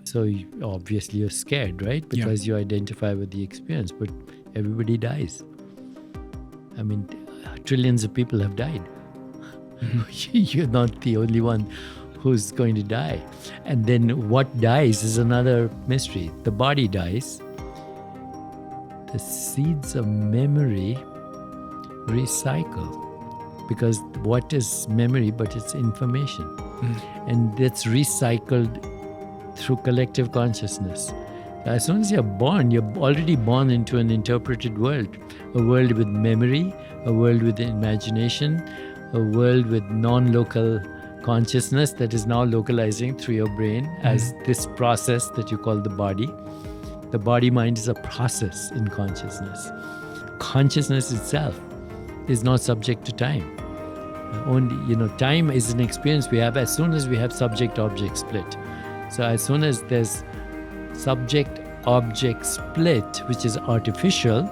So obviously you're scared, right? Because you identify with the experience, but everybody dies. I mean, trillions of people have died. You're not the only one who's going to die. And then what dies is another mystery. The body dies. The seeds of memory recycle. Because what is memory but it's information? And that's recycled through collective consciousness. As soon as you're born, you're already born into an interpreted world. A world with memory, a world with imagination, a world with non-local consciousness that is now localizing through your brain as this process that you call the body. The body-mind is a process in consciousness. Consciousness itself is not subject to time. Only, time is an experience we have as soon as we have subject-object split. So as soon as there's subject-object split, which is artificial,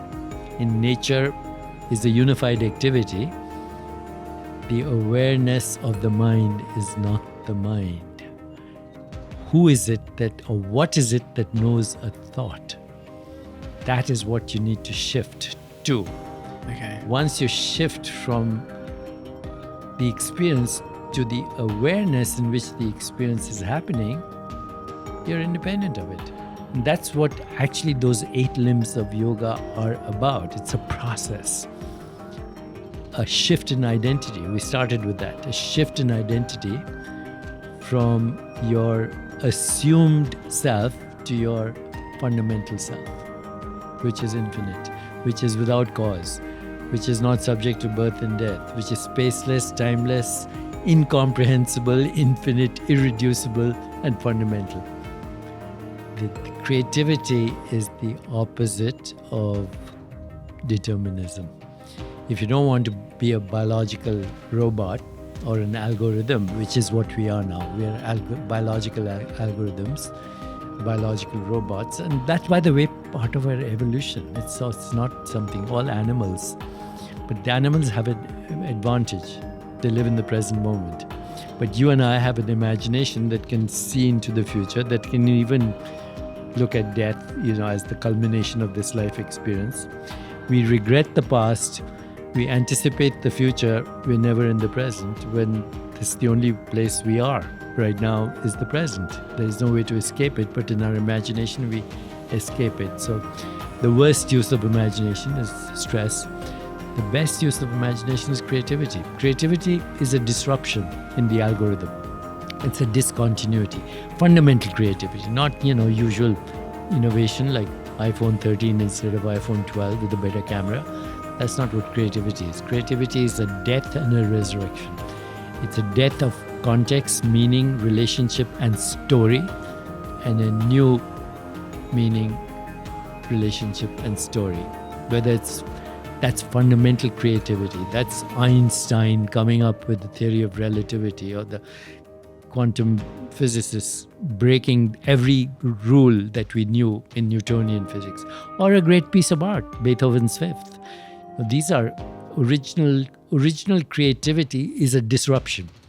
in nature is a unified activity, the awareness of the mind is not the mind. Who is it or what is it that knows a thought? That is what you need to shift to. Okay. Once you shift from the experience to the awareness in which the experience is happening, you're independent of it. And that's what actually those 8 limbs of yoga are about. It's a process. A shift in identity. We started with that. A shift in identity from your assumed self to your fundamental self, which is infinite, which is without cause, which is not subject to birth and death, which is spaceless, timeless, incomprehensible, infinite, irreducible, and fundamental. The creativity is the opposite of determinism. If you don't want to be a biological robot or an algorithm, which is what we are now, we are biological algorithms, biological robots, and that's, by the way, part of our evolution. It's not something, all animals, but the animals have an advantage. They live in the present moment. But you and I have an imagination that can see into the future, that can even look at death, as the culmination of this life experience. We regret the past. We anticipate the future. We're never in the present, when this is the only place we are right now is the present. There is no way to escape it, but in our imagination, we escape it. So the worst use of imagination is stress. The best use of imagination is creativity. Creativity is a disruption in the algorithm. It's a discontinuity. Fundamental creativity, not, usual innovation like iPhone 13 instead of iPhone 12 with a better camera. That's not what creativity is. Creativity is a death and a resurrection. It's a death of context, meaning, relationship, and story, and a new meaning, relationship, and story. That's fundamental creativity. That's Einstein coming up with the theory of relativity, or the quantum physicists breaking every rule that we knew in Newtonian physics, or a great piece of art, Beethoven's Fifth. These are original creativity is a disruption.